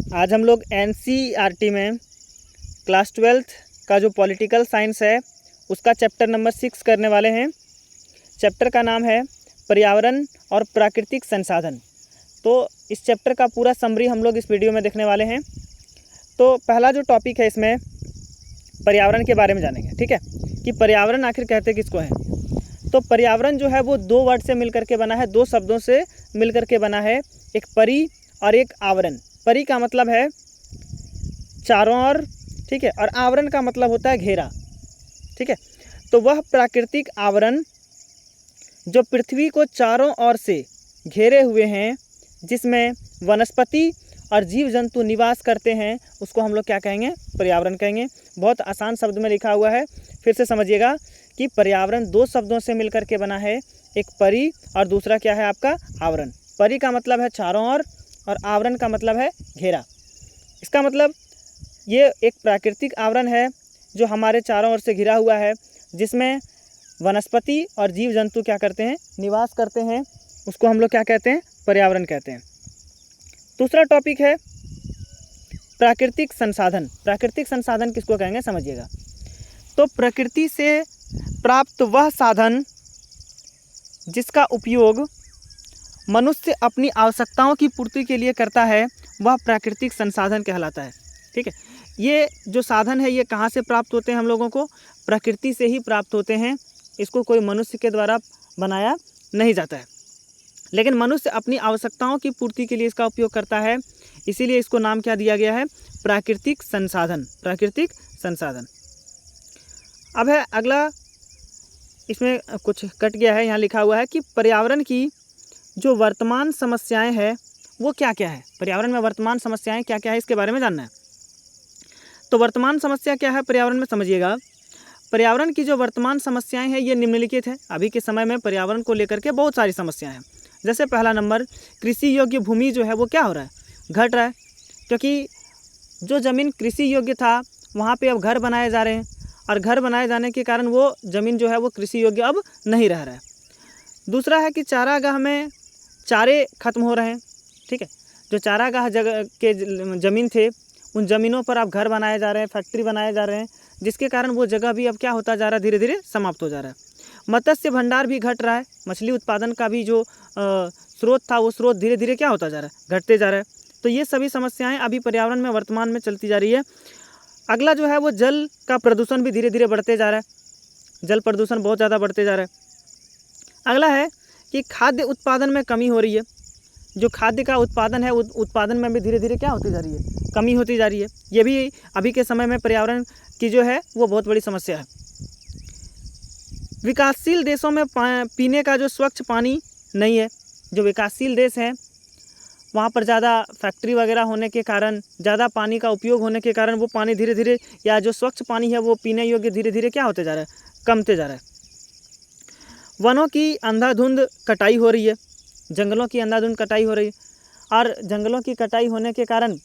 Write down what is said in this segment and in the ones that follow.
आज हम लोग एनसीईआरटी में क्लास 12th का जो पॉलिटिकल साइंस है उसका चैप्टर नंबर 6 करने वाले हैं। चैप्टर का नाम है पर्यावरण और प्राकृतिक संसाधन। तो इस चैप्टर का पूरा समरी हम लोग इस वीडियो में देखने वाले हैं। तो पहला जो टॉपिक है इसमें पर्यावरण के बारे में जानेंगे, ठीक है, कि पर्यावरण आखिर कहते किसको है। तो पर्यावरण जो है वो दो वर्ड से मिलकर के बना है, दो शब्दों से मिलकर के बना है, एक परि और एक आवरण। परि का मतलब है चारों ओर, ठीक है, और आवरण का मतलब होता है घेरा, ठीक है। तो वह प्राकृतिक आवरण जो पृथ्वी को चारों ओर से घेरे हुए हैं, जिसमें वनस्पति और जीव जंतु निवास करते हैं, उसको हम लोग क्या कहेंगे? पर्यावरण कहेंगे। बहुत आसान शब्द में लिखा हुआ है, फिर से समझिएगा कि पर्यावरण दो शब्दों से मिलकर के बना है, एक परि और दूसरा क्या है आपका? आवरण। परि का मतलब है चारों ओर और आवरण का मतलब है घेरा। इसका मतलब ये एक प्राकृतिक आवरण है जो हमारे चारों ओर से घिरा हुआ है, जिसमें वनस्पति और जीव जंतु क्या करते हैं? निवास करते हैं। उसको हम लोग क्या कहते हैं? पर्यावरण कहते हैं। दूसरा टॉपिक है प्राकृतिक संसाधन। प्राकृतिक संसाधन किसको कहेंगे? समझिएगा। तो प्रकृति से प्राप्त वह साधन जिसका उपयोग मनुष्य अपनी आवश्यकताओं की पूर्ति के लिए करता है, वह प्राकृतिक संसाधन कहलाता है, ठीक है। ये जो साधन है ये कहाँ से प्राप्त होते हैं? हम लोगों को प्रकृति से ही प्राप्त होते हैं। इसको कोई मनुष्य के द्वारा बनाया नहीं जाता है, लेकिन मनुष्य अपनी आवश्यकताओं की पूर्ति के लिए इसका उपयोग करता है, इसीलिए इसको नाम क्या दिया गया है? प्राकृतिक संसाधन। प्राकृतिक संसाधन। अब है अगला, इसमें कुछ कट गया है, यहाँ लिखा हुआ है कि पर्यावरण की जो वर्तमान समस्याएं हैं वो क्या क्या है। पर्यावरण में वर्तमान समस्याएं क्या क्या है, इसके बारे में जानना है। तो वर्तमान समस्या क्या है पर्यावरण में? समझिएगा। पर्यावरण की जो वर्तमान समस्याएं हैं ये निम्नलिखित है। अभी के समय में पर्यावरण को लेकर के बहुत सारी समस्याएं हैं। जैसे पहला नंबर, कृषि योग्य भूमि जो है वो क्या हो रहा है? घट रहा है, क्योंकि जो ज़मीन कृषि योग्य था वहाँ पे अब घर बनाए जा रहे हैं, और घर बनाए जाने के कारण वो ज़मीन जो है वो कृषि योग्य अब नहीं रह रहा है। दूसरा है कि चारागाह में चारे खत्म हो रहे हैं, ठीक है। जो चारागाह जगह के ज़मीन थे उन ज़मीनों पर अब घर बनाए जा रहे हैं, फैक्ट्री बनाए जा रहे हैं, जिसके कारण वो जगह भी अब क्या होता जा रहा है? धीरे धीरे समाप्त हो जा रहा है। मत्स्य भंडार भी घट रहा है। मछली उत्पादन का भी जो स्रोत था वो स्रोत धीरे धीरे क्या होता जा रहा है? घटते जा रहा है। तो ये सभी समस्याएं अभी पर्यावरण में वर्तमान में चलती जा रही है। अगला जो है वो जल का प्रदूषण भी धीरे धीरे बढ़ते जा रहा है। जल प्रदूषण बहुत ज़्यादा बढ़ते जा रहा है। अगला है कि खाद्य उत्पादन में कमी हो रही है। जो खाद्य का उत्पादन है उत्पादन में भी धीरे धीरे क्या होती जा रही है? कमी होती जा रही है। ये भी अभी के समय में पर्यावरण की जो है वो बहुत बड़ी समस्या है। विकासशील देशों में पीने का जो स्वच्छ पानी नहीं है। जो विकासशील देश हैं वहाँ पर ज़्यादा फैक्ट्री वगैरह होने के कारण, ज़्यादा पानी का उपयोग होने के कारण वो पानी धीरे धीरे, या जो स्वच्छ पानी है वो पीने योग्य धीरे धीरे क्या होते जा रहा है? कमते जा रहा है। वनों की अंधाधुंध कटाई हो रही है। जंगलों की अंधाधुंध कटाई हो रही है, और जंगलों की कटाई होने के कारण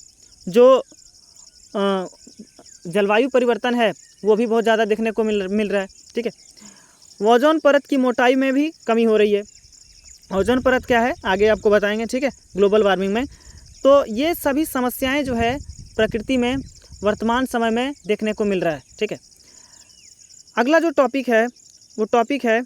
जो जलवायु परिवर्तन है वो भी बहुत ज़्यादा देखने को मिल रहा है, ठीक है। ओजोन परत की मोटाई में भी कमी हो रही है। ओजोन परत क्या है आगे आपको बताएंगे, ठीक है, ग्लोबल वार्मिंग में। तो ये सभी समस्याएं जो है प्रकृति में वर्तमान समय में देखने को मिल रहा है, ठीक है। अगला जो टॉपिक है वो टॉपिक है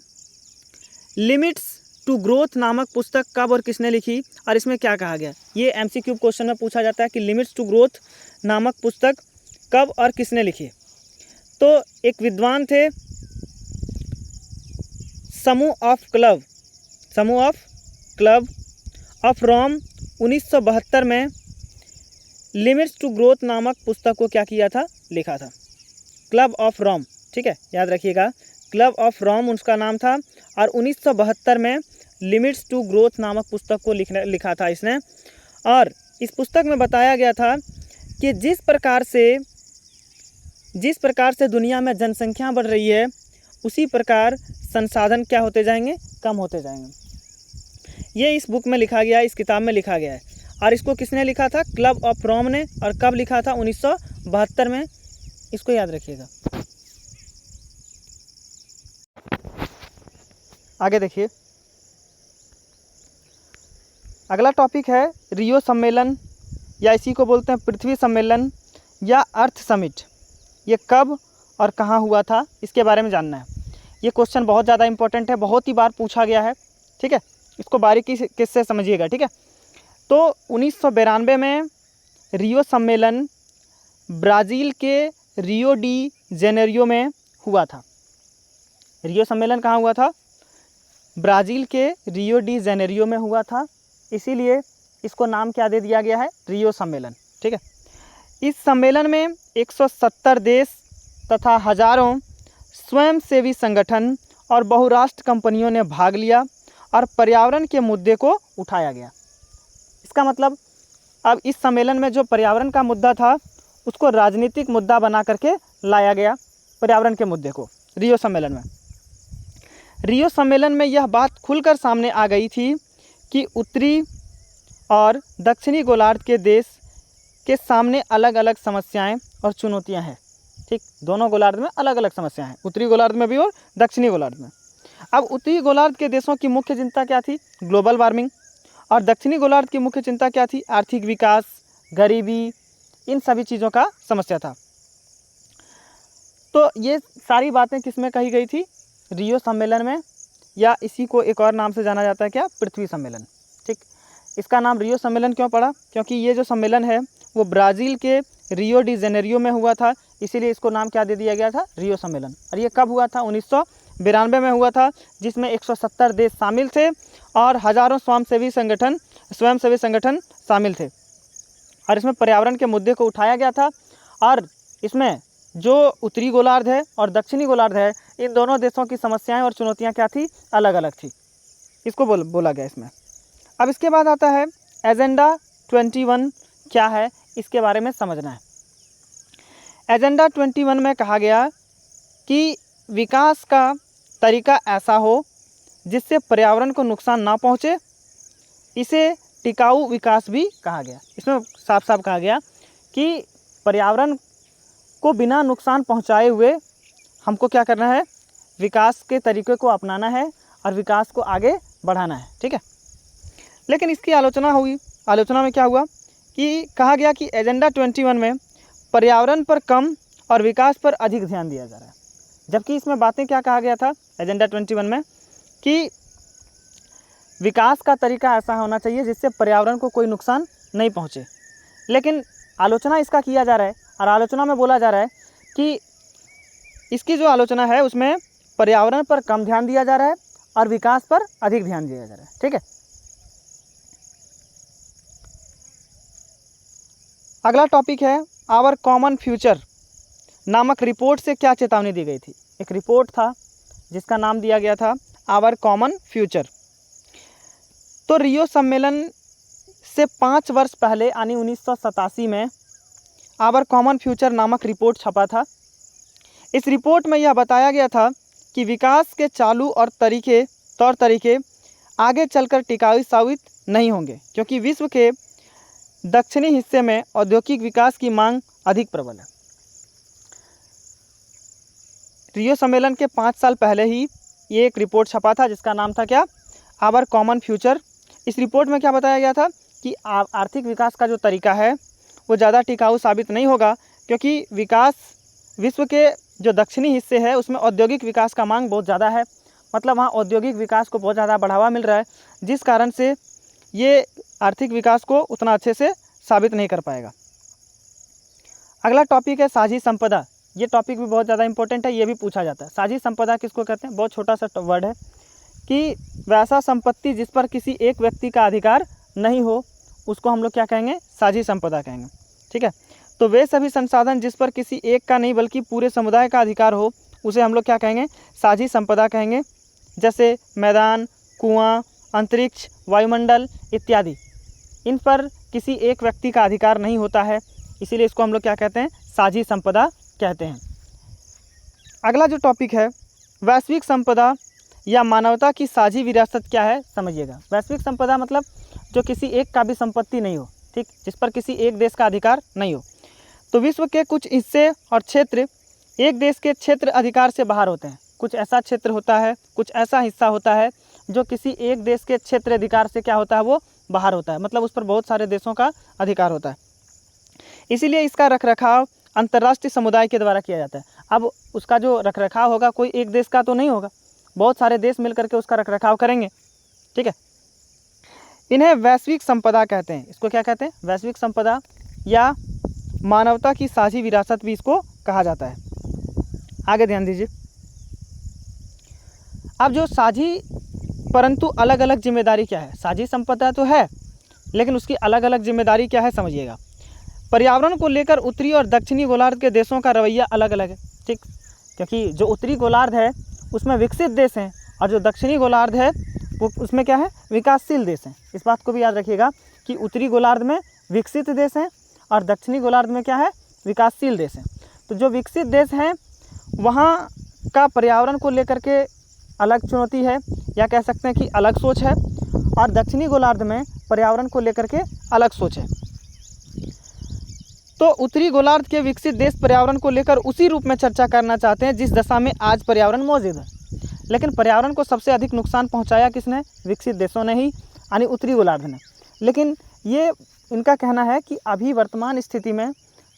लिमिट्स टू ग्रोथ नामक पुस्तक कब और किसने लिखी, और इसमें क्या कहा गया? ये MCQ क्वेश्चन में पूछा जाता है कि लिमिट्स टू ग्रोथ नामक पुस्तक कब और किसने लिखी। तो एक विद्वान थे, समूह ऑफ क्लब ऑफ रोम 1972 में लिमिट्स टू ग्रोथ नामक पुस्तक को क्या किया था? लिखा था। क्लब ऑफ रोम, ठीक है, याद रखिएगा, क्लब ऑफ रोम उसका नाम था, और 1972 में लिमिट्स टू ग्रोथ नामक पुस्तक को लिखा था इसने। और इस पुस्तक में बताया गया था कि जिस प्रकार से दुनिया में जनसंख्या बढ़ रही है उसी प्रकार संसाधन क्या होते जाएंगे? कम होते जाएंगे। ये इस बुक में लिखा गया है, इस किताब में लिखा गया है। और इसको किसने लिखा था? क्लब ऑफ रोम ने। और कब लिखा था? 1972 में। इसको याद रखिएगा। आगे देखिए, अगला टॉपिक है रियो सम्मेलन या इसी को बोलते हैं पृथ्वी सम्मेलन या अर्थ समिट, ये कब और कहाँ हुआ था, इसके बारे में जानना है। ये क्वेश्चन बहुत ज़्यादा इंपॉर्टेंट है, बहुत ही बार पूछा गया है, ठीक है। इसको बारीकी से किससे समझिएगा, ठीक है। तो 1992 में रियो सम्मेलन ब्राज़ील के रियो डी जेनेरियो में हुआ था। रियो सम्मेलन कहाँ हुआ था? ब्राज़ील के रियो डी जेनेरियो में हुआ था, इसीलिए इसको नाम क्या दे दिया गया है? रियो सम्मेलन, ठीक है। इस सम्मेलन में 170 देश तथा हजारों स्वयंसेवी संगठन और बहुराष्ट्र कंपनियों ने भाग लिया और पर्यावरण के मुद्दे को उठाया गया। इसका मतलब अब इस सम्मेलन में जो पर्यावरण का मुद्दा था उसको राजनीतिक मुद्दा बना करके लाया गया, पर्यावरण के मुद्दे को रियो सम्मेलन में। रियो सम्मेलन में यह बात खुलकर सामने आ गई थी कि उत्तरी और दक्षिणी गोलार्ध के देश के सामने अलग अलग समस्याएं और चुनौतियां हैं, ठीक। दोनों गोलार्ध में अलग अलग समस्याएं हैं, उत्तरी गोलार्ध में भी और दक्षिणी गोलार्ध में। अब उत्तरी गोलार्ध के देशों की मुख्य चिंता क्या थी? Global warming. और दक्षिणी गोलार्ध की मुख्य चिंता क्या थी? आर्थिक विकास, गरीबी, इन सभी चीज़ों का समस्या था। तो ये सारी बातें किस में कही गई थी? रियो सम्मेलन में, या इसी को एक और नाम से जाना जाता है क्या? पृथ्वी सम्मेलन, ठीक। इसका नाम रियो सम्मेलन क्यों पड़ा? क्योंकि ये जो सम्मेलन है वो ब्राज़ील के रियो डी जेनेरियो में हुआ था, इसीलिए इसको नाम क्या दे दिया गया था? रियो सम्मेलन। और ये कब हुआ था? 1992 में हुआ था, जिसमें 170 देश शामिल थे और हजारों स्वयंसेवी संगठन शामिल थे। और इसमें पर्यावरण के मुद्दे को उठाया गया था। और इसमें जो उत्तरी गोलार्ध है और दक्षिणी गोलार्ध है, इन दोनों देशों की समस्याएं और चुनौतियां क्या थी? अलग अलग थी। इसको बोला गया इसमें। अब इसके बाद आता है एजेंडा 21 क्या है, इसके बारे में समझना है। एजेंडा 21 में कहा गया कि विकास का तरीका ऐसा हो जिससे पर्यावरण को नुकसान ना पहुँचे, इसे टिकाऊ विकास भी कहा गया। इसमें साफ साफ कहा गया कि पर्यावरण को बिना नुकसान पहुंचाए हुए हमको क्या करना है? विकास के तरीके को अपनाना है और विकास को आगे बढ़ाना है, ठीक है। लेकिन इसकी आलोचना हुई। आलोचना में क्या हुआ कि कहा गया कि एजेंडा 21 में पर्यावरण पर कम और विकास पर अधिक ध्यान दिया जा रहा है। जबकि इसमें बातें क्या कहा गया था एजेंडा 21 में कि विकास का तरीका ऐसा होना चाहिए जिससे पर्यावरण को कोई नुकसान नहीं पहुंचे। लेकिन आलोचना इसका किया जा रहा है और आलोचना में बोला जा रहा है कि इसकी जो आलोचना है उसमें पर्यावरण पर कम ध्यान दिया जा रहा है और विकास पर अधिक ध्यान दिया जा रहा है, ठीक है। अगला टॉपिक है आवर कॉमन फ्यूचर नामक रिपोर्ट से क्या चेतावनी दी गई थी? एक रिपोर्ट था जिसका नाम दिया गया था आवर कॉमन फ्यूचर। तो रियो सम्मेलन से 5 वर्ष पहले यानी 1987 में आवर कॉमन फ्यूचर नामक रिपोर्ट छपा था। इस रिपोर्ट में यह बताया गया था कि विकास के चालू और तौर तरीके आगे चलकर टिकाऊ साबित नहीं होंगे, क्योंकि विश्व के दक्षिणी हिस्से में औद्योगिक विकास की मांग अधिक प्रबल है। रियो सम्मेलन के 5 साल पहले ही ये एक रिपोर्ट छपा था जिसका नाम था क्या? Our common future. इस रिपोर्ट में क्या बताया गया था कि आर्थिक विकास का जो तरीका है वो ज़्यादा टिकाऊ साबित नहीं होगा, क्योंकि विश्व के जो दक्षिणी हिस्से है उसमें औद्योगिक विकास का मांग बहुत ज़्यादा है। मतलब वहाँ औद्योगिक विकास को बहुत ज़्यादा बढ़ावा मिल रहा है, जिस कारण से ये आर्थिक विकास को उतना अच्छे से साबित नहीं कर पाएगा। अगला टॉपिक है साझी संपदा। ये टॉपिक भी बहुत ज़्यादा इंपॉर्टेंट है, ये भी पूछा जाता है। साझी संपदा किसको कहते हैं? बहुत छोटा सा वर्ड है कि वैसा संपत्ति जिस पर किसी एक व्यक्ति का अधिकार नहीं हो उसको हम लोग क्या कहेंगे? साझी संपदा कहेंगे, ठीक है। तो वे सभी संसाधन जिस पर किसी एक का नहीं बल्कि पूरे समुदाय का अधिकार हो उसे हम लोग क्या कहेंगे? साझी संपदा कहेंगे। जैसे मैदान, कुआं, अंतरिक्ष, वायुमंडल इत्यादि, इन पर किसी एक व्यक्ति का अधिकार नहीं होता है, इसीलिए इसको हम लोग क्या कहते हैं? साझी संपदा कहते हैं। अगला जो टॉपिक है वैश्विक संपदा या मानवता की साझी विरासत क्या है, समझिएगा। वैश्विक संपदा मतलब जो किसी एक का भी संपत्ति नहीं हो, ठीक, जिस पर किसी एक देश का अधिकार नहीं हो। तो विश्व के कुछ हिस्से और क्षेत्र एक देश के क्षेत्र अधिकार से बाहर होते हैं। कुछ ऐसा क्षेत्र होता है, कुछ ऐसा हिस्सा होता है जो किसी एक देश के क्षेत्र अधिकार से क्या होता है? वो बाहर होता है। मतलब उस पर बहुत सारे देशों का अधिकार होता है, इसीलिए इसका रखरखाव अंतर्राष्ट्रीय समुदाय के द्वारा किया जाता है। अब उसका जो रखरखाव होगा कोई एक देश का तो नहीं होगा, बहुत सारे देश मिल करके उसका रखरखाव करेंगे। ठीक है, इन्हें वैश्विक संपदा कहते हैं। इसको क्या कहते हैं? वैश्विक संपदा या मानवता की साझी विरासत भी इसको कहा जाता है। आगे ध्यान दीजिए। अब जो साझी परंतु अलग अलग जिम्मेदारी क्या है? साझी संपदा तो है लेकिन उसकी अलग अलग जिम्मेदारी क्या है समझिएगा। पर्यावरण को लेकर उत्तरी और दक्षिणी गोलार्ध के देशों का रवैया अलग अलग है। ठीक, क्योंकि जो उत्तरी गोलार्ध है उसमें विकसित देश हैं और जो दक्षिणी गोलार्ध है वो उसमें क्या है? विकासशील देश हैं। इस बात को भी याद रखिएगा कि उत्तरी गोलार्ध में विकसित देश हैं और दक्षिणी गोलार्ध में क्या है? विकासशील देश हैं। तो जो विकसित देश हैं वहाँ का पर्यावरण को लेकर के अलग चुनौती है या कह सकते हैं कि अलग सोच है, और दक्षिणी गोलार्ध में पर्यावरण को लेकर के अलग सोच है। तो उत्तरी गोलार्ध के विकसित देश पर्यावरण को लेकर उसी रूप में चर्चा करना चाहते हैं जिस दशा में आज पर्यावरण मौजूद है। लेकिन पर्यावरण को सबसे अधिक नुकसान पहुंचाया किसने? विकसित देशों ने ही, यानी उत्तरी गोलार्ध ने। लेकिन ये इनका कहना है कि अभी वर्तमान स्थिति में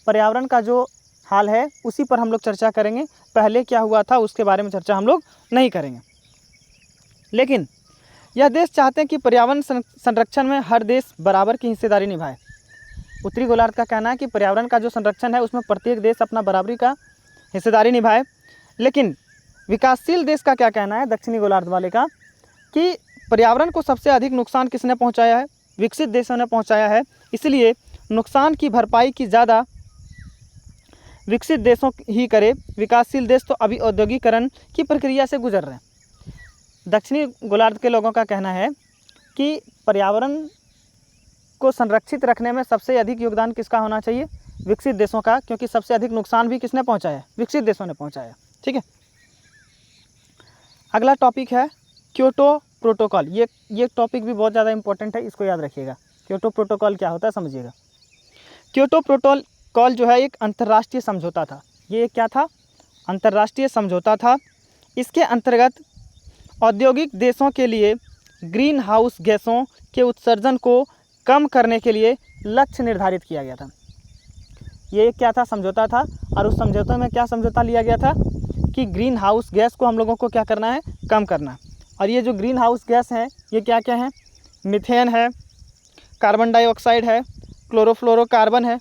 पर्यावरण का जो हाल है उसी पर हम लोग चर्चा करेंगे, पहले क्या हुआ था उसके बारे में चर्चा हम लोग नहीं करेंगे। लेकिन यह देश चाहते हैं कि पर्यावरण संरक्षण में हर देश बराबर की हिस्सेदारी निभाए। उत्तरी गोलार्ध का कहना है कि पर्यावरण का जो संरक्षण है उसमें प्रत्येक देश अपना बराबरी का हिस्सेदारी निभाए। लेकिन विकासशील देश का क्या कहना है, दक्षिणी गोलार्ध वाले का, कि पर्यावरण को सबसे अधिक नुकसान किसने पहुंचाया है? विकसित देशों ने पहुंचाया है। इसलिए नुकसान की भरपाई की ज़्यादा विकसित देशों ही करे। विकासशील देश तो अभी औद्योगिकरण की प्रक्रिया से गुजर रहे हैं। दक्षिणी गोलार्ध के लोगों का कहना है कि पर्यावरण को संरक्षित रखने में सबसे अधिक योगदान किसका होना चाहिए? विकसित देशों का, क्योंकि सबसे अधिक नुकसान भी किसने पहुंचाया है? विकसित देशों ने पहुंचाया। ठीक है, अगला टॉपिक है क्योटो प्रोटोकॉल। ये टॉपिक भी बहुत ज़्यादा इंपॉर्टेंट है, इसको याद रखिएगा। क्योटो प्रोटोकॉल क्या होता है समझिएगा। क्योटो प्रोटोकॉल जो है एक अंतर्राष्ट्रीय समझौता था। ये क्या था? अंतर्राष्ट्रीय समझौता था। इसके अंतर्गत औद्योगिक देशों के लिए ग्रीन हाउस गैसों के उत्सर्जन को कम करने के लिए लक्ष्य निर्धारित किया गया था। ये क्या था? समझौता था। और उस समझौते में क्या समझौता लिया गया था कि ग्रीन हाउस गैस को हम लोगों को क्या करना है? कम करना है। और ये जो ग्रीन हाउस गैस है ये क्या क्या है? मीथेन है, कार्बन डाइऑक्साइड है, क्लोरोफ्लोरोकार्बन है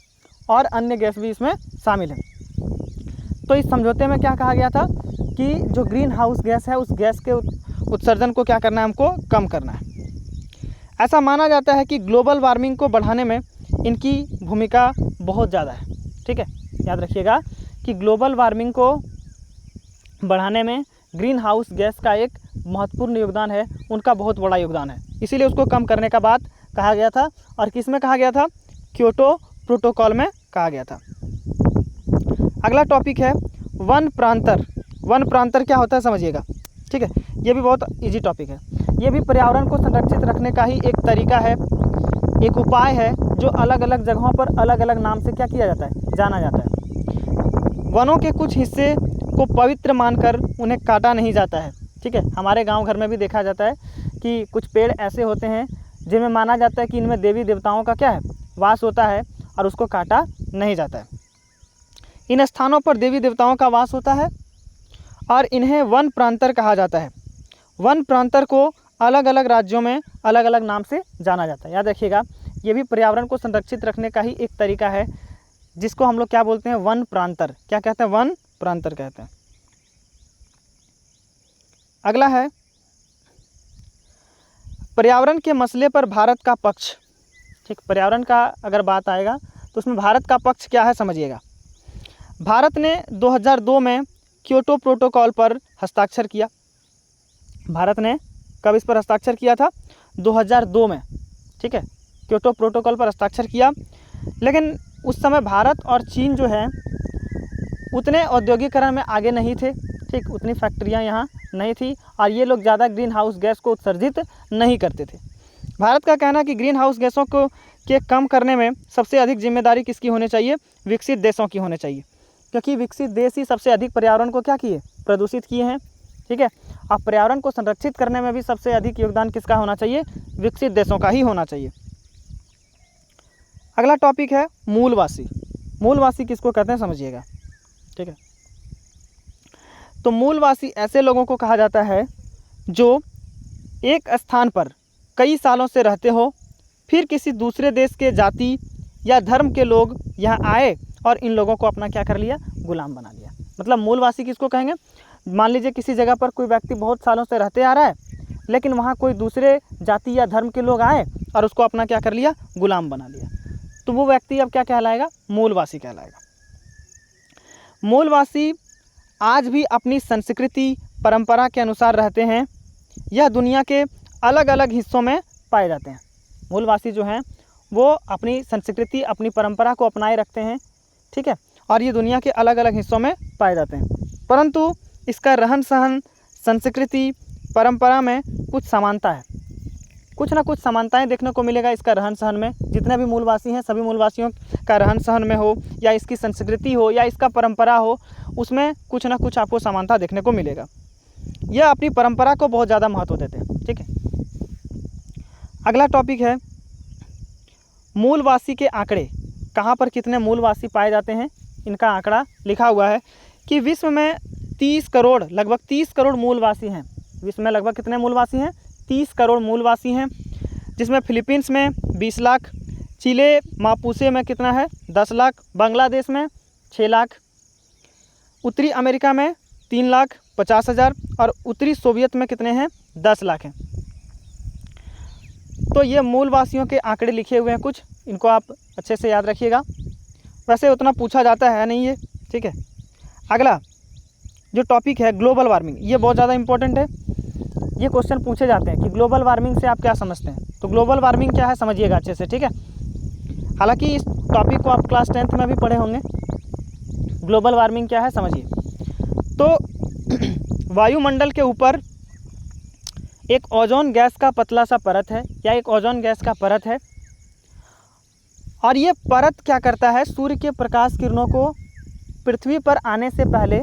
और अन्य गैस भी इसमें शामिल है। तो इस समझौते में क्या कहा गया था कि जो ग्रीन हाउस गैस है उस गैस के उत्सर्जन को क्या करना है? हमको कम करना है। ऐसा माना जाता है कि ग्लोबल वार्मिंग को बढ़ाने में इनकी भूमिका बहुत ज़्यादा है। ठीक है, याद रखिएगा कि ग्लोबल वार्मिंग को बढ़ाने में ग्रीन हाउस गैस का एक महत्वपूर्ण योगदान है, उनका बहुत बड़ा योगदान है। इसीलिए उसको कम करने का बात कहा गया था। और किस में कहा गया था? क्योटो प्रोटोकॉल में कहा गया था। अगला टॉपिक है वन प्रांतर। वन प्रांतर क्या होता है समझिएगा। ठीक है, ये भी बहुत इजी टॉपिक है। ये भी पर्यावरण को संरक्षित रखने का ही एक तरीका है, एक उपाय है जो अलग अलग जगहों पर अलग अलग नाम से क्या किया जाता है? जाना जाता है। वनों के कुछ हिस्से को पवित्र मानकर उन्हें काटा नहीं जाता है। ठीक है, हमारे गांव घर में भी देखा जाता है कि कुछ पेड़ ऐसे होते हैं जिनमें माना जाता है कि इनमें देवी देवताओं का क्या है? वास होता है और उसको काटा नहीं जाता है। इन स्थानों पर देवी देवताओं का वास होता है और इन्हें वन प्रांतर कहा जाता है। वन प्रांतर को अलग अलग राज्यों में अलग अलग नाम से जाना जाता है। याद रखिएगा, ये भी पर्यावरण को संरक्षित रखने का ही एक तरीका है जिसको हम लोग क्या बोलते हैं? वन प्रांतर। क्या कहते हैं? वन प्रांतर कहते हैं। अगला है पर्यावरण के मसले पर भारत का पक्ष। ठीक, पर्यावरण का अगर बात आएगा तो उसमें भारत का पक्ष क्या है समझिएगा। भारत ने 2002 में क्योटो प्रोटोकॉल पर हस्ताक्षर किया। भारत ने कब इस पर हस्ताक्षर किया था? 2002 में। ठीक है, क्योटो प्रोटोकॉल पर हस्ताक्षर किया। लेकिन उस समय भारत और चीन जो है उतने औद्योगिकरण में आगे नहीं थे। ठीक, उतनी फैक्ट्रियां यहाँ नहीं थी और ये लोग ज़्यादा ग्रीन हाउस गैस को उत्सर्जित नहीं करते थे। भारत का कहना है कि ग्रीन हाउस गैसों को के कम करने में सबसे अधिक जिम्मेदारी किसकी होनी चाहिए? विकसित देशों की होनी चाहिए, क्योंकि विकसित देश ही सबसे अधिक पर्यावरण को क्या किए? प्रदूषित किए हैं। ठीक है, अब पर्यावरण को संरक्षित करने में भी सबसे अधिक योगदान किसका होना चाहिए? विकसित देशों का ही होना चाहिए। अगला टॉपिक है मूलवासी। मूलवासी किसको कहते हैं समझिएगा, ठीक है। तो मूलवासी ऐसे लोगों को कहा जाता है जो एक स्थान पर कई सालों से रहते हो, फिर किसी दूसरे देश के जाति या धर्म के लोग यहाँ आए और इन लोगों को अपना क्या कर लिया, गुलाम बना लिया। मतलब मूलवासी किसको कहेंगे, मान लीजिए किसी जगह पर कोई व्यक्ति बहुत सालों से रहते आ रहा है, लेकिन वहाँ कोई दूसरे जाति या धर्म के लोग आए और उसको अपना क्या कर लिया, गुलाम बना लिया, तो वो व्यक्ति अब क्या कहलाएगा, मूलवासी कहलाएगा। मूलवासी आज भी अपनी संस्कृति परंपरा के अनुसार रहते हैं। यह दुनिया के अलग अलग हिस्सों में पाए जाते हैं। मूलवासी जो हैं वो अपनी संस्कृति अपनी परंपरा को अपनाए रखते हैं, ठीक है, और ये दुनिया के अलग अलग हिस्सों में पाए जाते हैं, परंतु इसका रहन सहन संस्कृति परंपरा में कुछ समानता है, कुछ ना कुछ समानताएं देखने को मिलेगा इसका रहन सहन में। जितने भी मूलवासी हैं सभी मूलवासियों का रहन सहन में हो या इसकी संस्कृति हो या इसका परंपरा हो, उसमें कुछ ना कुछ आपको समानता देखने को मिलेगा। यह अपनी परंपरा को बहुत ज़्यादा महत्व देते हैं, ठीक है। अगला टॉपिक है मूलवासी के आंकड़े, कहाँ पर कितने मूलवासी पाए जाते हैं, इनका आंकड़ा लिखा हुआ है कि विश्व में 30 करोड़ लगभग 30 करोड़ मूलवासी हैं। विश्व में लगभग कितने मूलवासी हैं, 30 करोड़ मूलवासी हैं, जिसमें फिलीपींस में 20 लाख, चिले मापुसे में कितना है 10 लाख, बांग्लादेश में 6 लाख, उत्तरी अमेरिका में 3,50,000 और उत्तरी सोवियत में कितने हैं 10 लाख हैं। तो ये मूलवासियों के आंकड़े लिखे हुए हैं कुछ, इनको आप अच्छे से याद रखिएगा। वैसे उतना पूछा जाता है नहीं ये, ठीक है। अगला जो टॉपिक है ग्लोबल वार्मिंग, ये बहुत ज़्यादा इंपॉर्टेंट है। ये क्वेश्चन पूछे जाते हैं कि ग्लोबल वार्मिंग से आप क्या समझते हैं, तो ग्लोबल वार्मिंग क्या है समझिएगा अच्छे से, ठीक है। हालांकि इस टॉपिक को आप क्लास 10th में भी पढ़े होंगे। ग्लोबल वार्मिंग क्या है समझिए। तो वायुमंडल के ऊपर एक ओजोन गैस का पतला सा परत है या एक ओजोन गैस का परत है, और ये परत क्या करता है, सूर्य के प्रकाश किरणों को पृथ्वी पर आने से पहले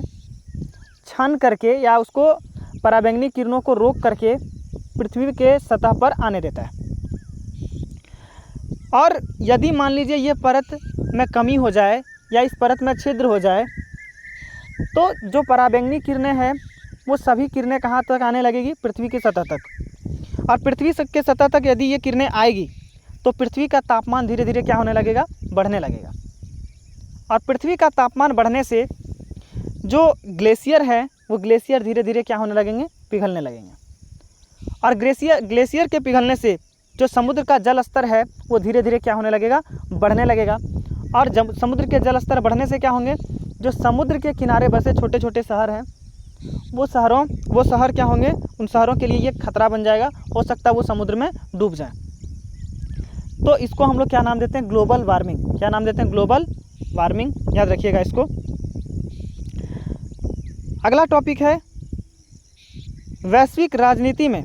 छन करके या उसको पराबैंगनी किरणों को रोक करके पृथ्वी के सतह पर आने देता है। और यदि मान लीजिए ये परत में कमी हो जाए या इस परत में छिद्र हो जाए, तो जो पराबैंगनी किरणें हैं वो सभी किरणें कहाँ तक आने लगेगी, पृथ्वी की सतह तक। और पृथ्वी के सतह तक यदि ये किरणें आएगी तो पृथ्वी का तापमान धीरे धीरे क्या होने लगेगा, बढ़ने लगेगा। और पृथ्वी का तापमान बढ़ने से जो ग्लेशियर है वो ग्लेशियर धीरे धीरे क्या होने लगेंगे, पिघलने लगेंगे। और ग्लेशियर के पिघलने से जो समुद्र का जल स्तर है वो धीरे धीरे क्या होने लगेगा, बढ़ने लगेगा। और जब समुद्र के जल स्तर बढ़ने से क्या होंगे, जो समुद्र के किनारे बसे छोटे छोटे शहर हैं वो शहर क्या होंगे, उन शहरों के लिए ये खतरा बन जाएगा, हो सकता है वो समुद्र में डूब जाए। तो इसको हम लोग क्या नाम देते हैं, ग्लोबल वार्मिंग। क्या नाम देते हैं, ग्लोबल वार्मिंग, याद रखिएगा इसको। अगला टॉपिक है वैश्विक राजनीति में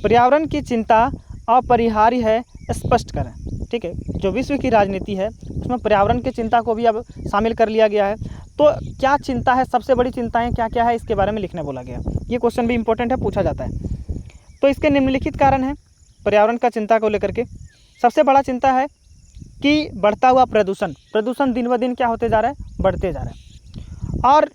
पर्यावरण की चिंता अपरिहार्य है, स्पष्ट करें, ठीक है। जो विश्व की राजनीति है उसमें पर्यावरण की चिंता को भी अब शामिल कर लिया गया है। तो क्या चिंता है, सबसे बड़ी चिंताएं क्या क्या है, इसके बारे में लिखने बोला गया। ये क्वेश्चन भी इंपॉर्टेंट है, पूछा जाता है। तो इसके निम्नलिखित कारण हैं पर्यावरण का चिंता को लेकर के। सबसे बड़ा चिंता है कि बढ़ता हुआ प्रदूषण दिन ब दिन क्या होते जा रहा है, बढ़ते जा रहा है। और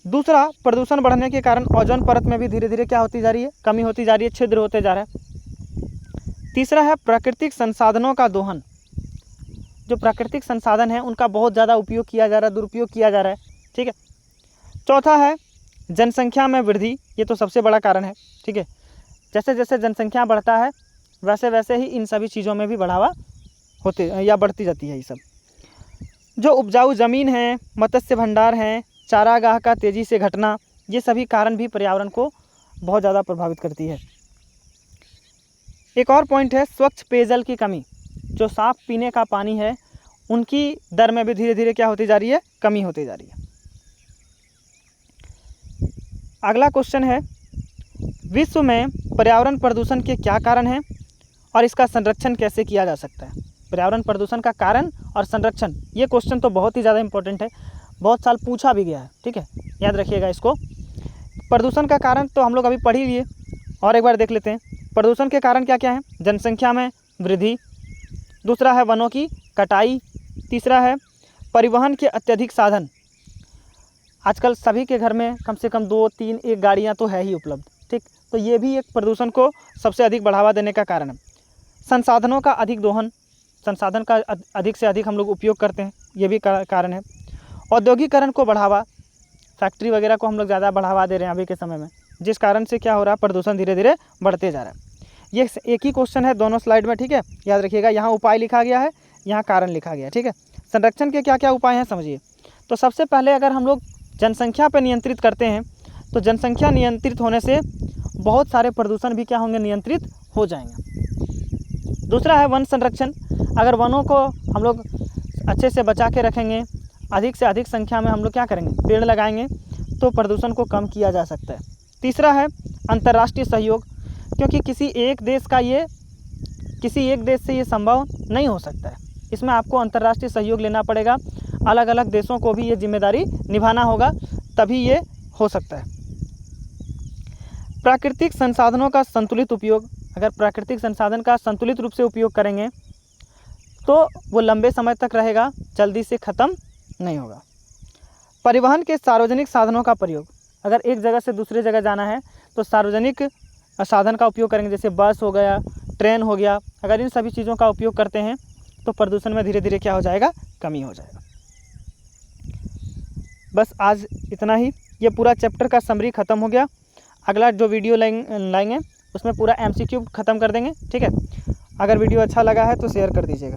दूसरा, प्रदूषण बढ़ने के कारण ओजोन परत में भी धीरे धीरे क्या होती जा रही है, कमी होती जा रही है, छिद्र होते जा रहा है। तीसरा है प्राकृतिक संसाधनों का दोहन। जो प्राकृतिक संसाधन है उनका बहुत ज़्यादा उपयोग किया जा रहा है, दुरुपयोग किया जा रहा है, ठीक है। चौथा है जनसंख्या में वृद्धि, ये तो सबसे बड़ा कारण है, ठीक है। जैसे जैसे जनसंख्या बढ़ता है वैसे वैसे ही इन सभी चीज़ों में भी बढ़ावा होते या बढ़ती जाती है। ये सब जो उपजाऊ ज़मीन है, मत्स्य भंडार हैं, चारागाह का तेज़ी से घटना, ये सभी कारण भी पर्यावरण को बहुत ज़्यादा प्रभावित करती है। एक और पॉइंट है स्वच्छ पेयजल की कमी। जो साफ पीने का पानी है उनकी दर में भी धीरे धीरे क्या होती जा रही है, कमी होती जा रही है। अगला क्वेश्चन है विश्व में पर्यावरण प्रदूषण के क्या कारण हैं और इसका संरक्षण कैसे किया जा सकता है। पर्यावरण प्रदूषण का कारण और संरक्षण, ये क्वेश्चन तो बहुत ही ज़्यादा इंपॉर्टेंट है, बहुत साल पूछा भी गया है, ठीक है, याद रखिएगा इसको। प्रदूषण का कारण तो हम लोग अभी पढ़ ही लिए, और एक बार देख लेते हैं। प्रदूषण के कारण क्या क्या है, जनसंख्या में वृद्धि, दूसरा है वनों की कटाई, तीसरा है परिवहन के अत्यधिक साधन, आजकल सभी के घर में कम से कम 2-3 एक गाड़ियाँ तो है ही उपलब्ध, ठीक। तो ये भी एक प्रदूषण को सबसे अधिक बढ़ावा देने का कारण है। संसाधनों का अधिक दोहन, संसाधन का अधिक से अधिक हम लोग उपयोग करते हैं, ये भी कारण है। औद्योगिकरण को बढ़ावा, फैक्ट्री वगैरह को हम लोग ज़्यादा बढ़ावा दे रहे हैं अभी के समय में, जिस कारण से क्या हो रहा है, प्रदूषण धीरे धीरे बढ़ते जा रहा है। ये एक ही क्वेश्चन है दोनों स्लाइड में, ठीक है, याद रखिएगा। यहाँ उपाय लिखा गया है, यहाँ कारण लिखा गया है, ठीक है। संरक्षण के क्या क्या उपाय हैं समझिए। तो सबसे पहले अगर हम लोग जनसंख्या पर नियंत्रित करते हैं तो जनसंख्या नियंत्रित होने से बहुत सारे प्रदूषण भी क्या होंगे, नियंत्रित हो जाएंगे। दूसरा है वन संरक्षण, अगर वनों को हम लोग अच्छे से बचा के रखेंगे, अधिक से अधिक संख्या में हम लोग क्या करेंगे, पेड़ लगाएंगे, तो प्रदूषण को कम किया जा सकता है। तीसरा है अंतर्राष्ट्रीय सहयोग, क्योंकि किसी एक देश से ये संभव नहीं हो सकता है, इसमें आपको अंतर्राष्ट्रीय सहयोग लेना पड़ेगा, अलग अलग देशों को भी ये जिम्मेदारी निभाना होगा, तभी ये हो सकता है। प्राकृतिक संसाधनों का संतुलित उपयोग, अगर प्राकृतिक संसाधन का संतुलित रूप से उपयोग करेंगे तो वो लंबे समय तक रहेगा, जल्दी से ख़त्म नहीं होगा। परिवहन के सार्वजनिक साधनों का प्रयोग, अगर एक जगह से दूसरी जगह जाना है तो सार्वजनिक साधन का उपयोग करेंगे, जैसे बस हो गया, ट्रेन हो गया, अगर इन सभी चीज़ों का उपयोग करते हैं तो प्रदूषण में धीरे धीरे क्या हो जाएगा, कमी हो जाएगा। बस आज इतना ही, ये पूरा चैप्टर का समरी ख़त्म हो गया। अगला जो वीडियो लाएंगे उसमें पूरा MCQ ख़त्म कर देंगे, ठीक है। अगर वीडियो अच्छा लगा है तो शेयर कर दीजिएगा।